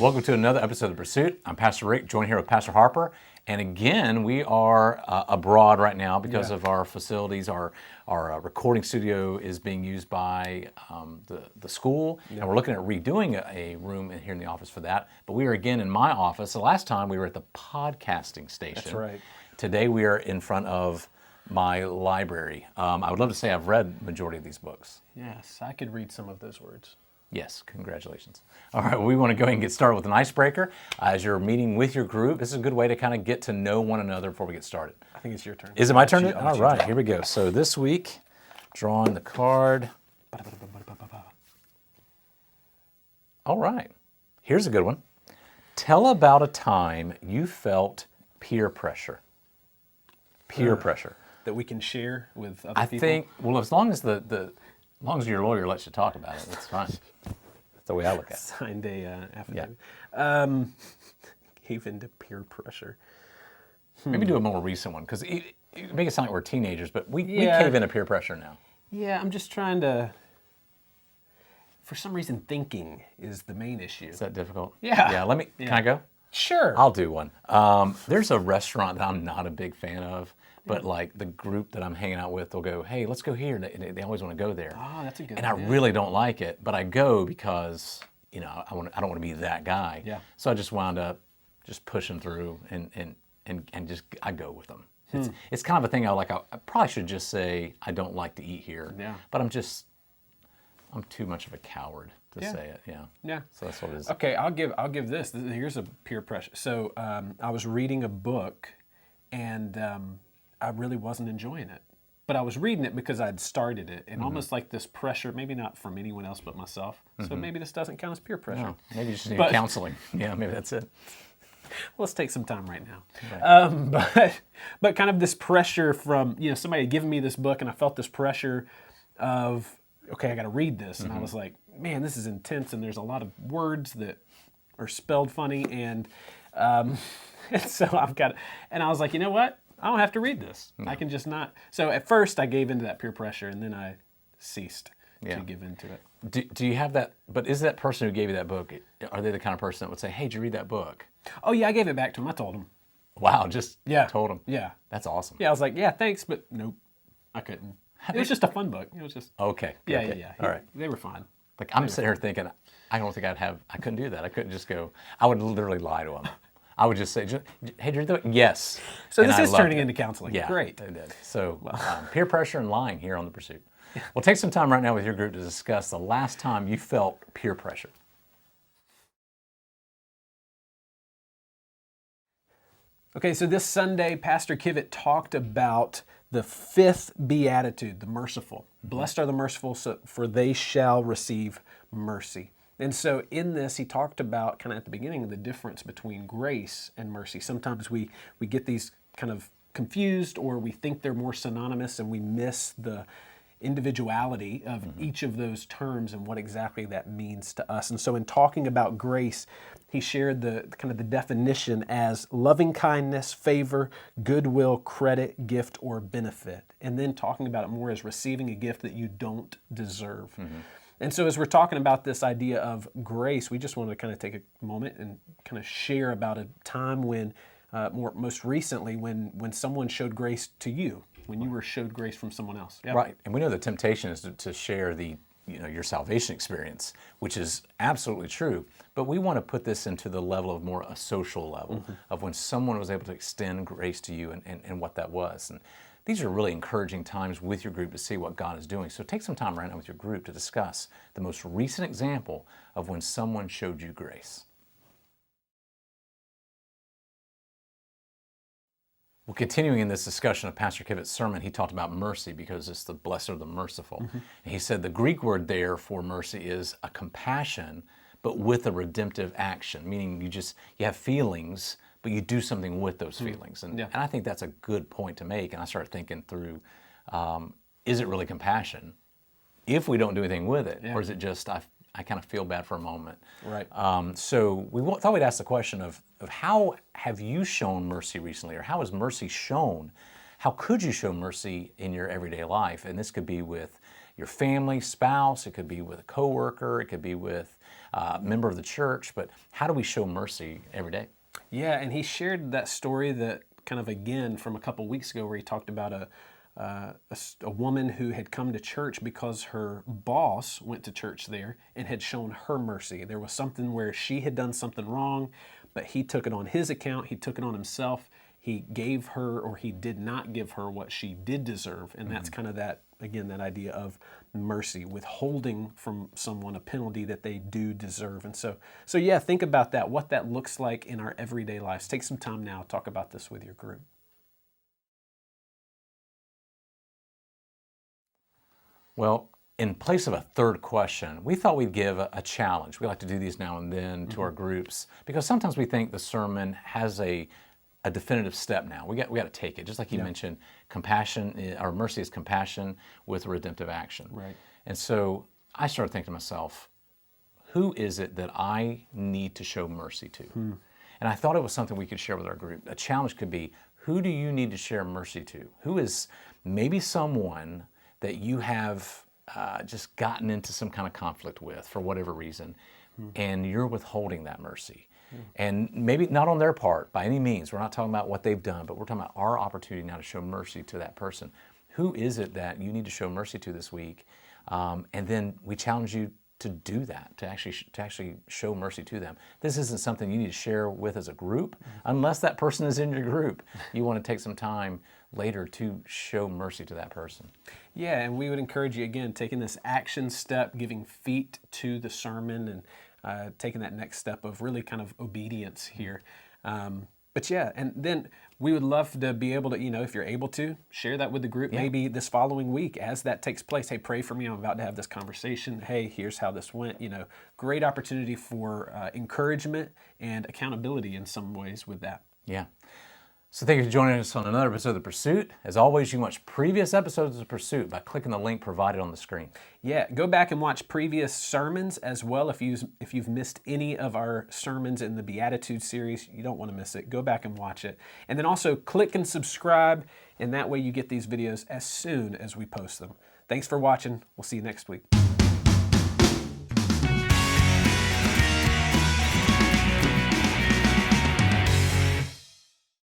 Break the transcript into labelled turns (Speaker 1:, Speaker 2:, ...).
Speaker 1: Welcome to another episode of The Pursuit. I'm Pastor Rick, joined here with Pastor Harper. And again, we are abroad right now because of our facilities. Our recording studio is being used by the school, and we're looking at redoing a room here in the office for that. But we are again in my office. The last time we were at the podcasting station.
Speaker 2: That's right.
Speaker 1: Today we are in front of my library. I would love to say I've read the majority of these books.
Speaker 2: Yes, I could read some of those words.
Speaker 1: Yes, congratulations. All right, we want to go ahead and get started with an icebreaker. As you're meeting with your group, this is a good way to kind of get to know one another before we get started.
Speaker 2: I think it's your turn.
Speaker 1: Is it my turn? All right, here we go. So this week, drawing the card. All right, here's a good one. Tell about a time you felt peer pressure. Peer pressure.
Speaker 2: That we can share with other people?
Speaker 1: I think, well, as long as as long as your lawyer lets you talk about it, that's fine. That's the way I look at it.
Speaker 2: Signed a affidavit. Gave into peer pressure.
Speaker 1: Maybe do a more recent one, because it make it sound like we're teenagers, but we cave into peer pressure now.
Speaker 2: Yeah, I'm just trying to, for some reason, thinking is the main issue.
Speaker 1: Is that difficult?
Speaker 2: Yeah.
Speaker 1: Yeah, can I go?
Speaker 2: Sure.
Speaker 1: I'll do one. There's a restaurant that I'm not a big fan of, but like the group that I'm hanging out with, they'll go, hey, let's go here. They always want to go there.
Speaker 2: Oh, that's a good
Speaker 1: And
Speaker 2: one.
Speaker 1: I really don't like it, but I go because, I don't want to be that guy.
Speaker 2: Yeah.
Speaker 1: So I just wound up just pushing through and just, I go with them. It's kind of a thing I probably should just say I don't like to eat here.
Speaker 2: Yeah.
Speaker 1: But I'm too much of a coward to say it. Yeah.
Speaker 2: Yeah.
Speaker 1: So that's what it is.
Speaker 2: Okay, I'll give this. Here's a peer pressure. So I was reading a book, and I really wasn't enjoying it. But I was reading it because I'd started it, and almost like this pressure, maybe not from anyone else but myself. So maybe this doesn't count as peer pressure.
Speaker 1: No, maybe you just need counseling. Yeah, maybe that's it.
Speaker 2: Let's take some time right now.
Speaker 1: Right.
Speaker 2: But kind of this pressure from, somebody had given me this book, and I felt this pressure of, okay, I got to read this. And I was like, man, this is intense, and there's a lot of words that are spelled funny, and so and I was like, you know what? I don't have to read this. No. I can just not. So at first I gave into that peer pressure, and then I ceased to give into it.
Speaker 1: Do you have that, but is that person who gave you that book, are they the kind of person that would say, hey, did you read that book?
Speaker 2: Oh yeah, I gave it back to him. I told him.
Speaker 1: Wow, just told him.
Speaker 2: Yeah.
Speaker 1: That's awesome.
Speaker 2: Yeah, I was like, yeah, thanks, but nope, I couldn't. It was just a fun book. It was just.
Speaker 1: Okay.
Speaker 2: Yeah.
Speaker 1: All right.
Speaker 2: They were fine.
Speaker 1: Like I'm sitting here thinking, I don't think I couldn't do that. I couldn't just go, I would literally lie to him. I would just say, hey, did you read the book? Yes.
Speaker 2: So this is turning into counseling.
Speaker 1: Yeah.
Speaker 2: Great.
Speaker 1: It did. So peer pressure and lying here on The Pursuit. We'll take some time right now with your group to discuss the last time you felt peer pressure.
Speaker 2: Okay, so this Sunday, Pastor Kivett talked about the fifth beatitude, the merciful. Blessed are the merciful, for they shall receive mercy. And so in this, he talked about, kind of at the beginning, the difference between grace and mercy. Sometimes we get these kind of confused, or we think they're more synonymous, and we miss the individuality of each of those terms and what exactly that means to us. And so in talking about grace, he shared the kind of the definition as loving kindness, favor, goodwill, credit, gift, or benefit. And then talking about it more as receiving a gift that you don't deserve. And so as we're talking about this idea of grace, we just wanted to kind of take a moment and kind of share about a time when, most recently, when someone showed grace to you, when you were showed grace from someone else. Yeah.
Speaker 1: Right. And we know the temptation is to share your salvation experience, which is absolutely true. But we want to put this into the level of more a social level of when someone was able to extend grace to you and what that was. And these are really encouraging times with your group to see what God is doing. So take some time right now with your group to discuss the most recent example of when someone showed you grace. Well, continuing in this discussion of Pastor Kivett's sermon, he talked about mercy because it's the blessed are the merciful. And he said the Greek word there for mercy is a compassion, but with a redemptive action, meaning you have feelings, but you do something with those feelings. And I think that's a good point to make. And I started thinking through, is it really compassion if we don't do anything with it? Or is it just, I kind of feel bad for a moment?
Speaker 2: Right.
Speaker 1: So we thought we'd ask the question of how have you shown mercy recently, or how is mercy shown? how could you show mercy in your everyday life? And this could be with your family, spouse, it could be with a coworker, it could be with a member of the church, but how do we show mercy every day?
Speaker 2: Yeah, and he shared that story that kind of again from a couple weeks ago where he talked about a woman who had come to church because her boss went to church there and had shown her mercy. There was something where she had done something wrong, but he took it on his account, he took it on himself. He gave her, or he did not give her, what she did deserve. And that's kind of that, again, that idea of mercy, withholding from someone a penalty that they do deserve. And so yeah, think about that, what that looks like in our everyday lives. Take some time now, talk about this with your group.
Speaker 1: Well, in place of a third question, we thought we'd give a challenge. We like to do these now and then to our groups because sometimes we think the sermon has a definitive step now. We got to take it. Just like you mentioned, compassion, or mercy is compassion with redemptive action.
Speaker 2: Right.
Speaker 1: And so I started thinking to myself, who is it that I need to show mercy to? And I thought it was something we could share with our group. A challenge could be, who do you need to share mercy to? Who is maybe someone that you have just gotten into some kind of conflict with for whatever reason, and you're withholding that mercy? And maybe not on their part by any means. We're not talking about what they've done, but we're talking about our opportunity now to show mercy to that person. Who is it that you need to show mercy to this week? And then we challenge you to do that, to actually show mercy to them. This isn't something you need to share with as a group, unless that person is in your group. You want to take some time later to show mercy to that person.
Speaker 2: Yeah, and we would encourage you, again, taking this action step, giving feet to the sermon, and taking that next step of really kind of obedience here. But yeah, and then we would love to be able to, if you're able to, share that with the group maybe this following week as that takes place. Hey, pray for me. I'm about to have this conversation. Hey, here's how this went. Great opportunity for encouragement and accountability in some ways with that.
Speaker 1: Yeah. So thank you for joining us on another episode of The Pursuit. As always, you can watch previous episodes of The Pursuit by clicking the link provided on the screen.
Speaker 2: Yeah, go back and watch previous sermons as well. If you've missed any of our sermons in the Beatitudes series, you don't want to miss it. Go back and watch it. And then also click and subscribe, and that way you get these videos as soon as we post them. Thanks for watching. We'll see you next week.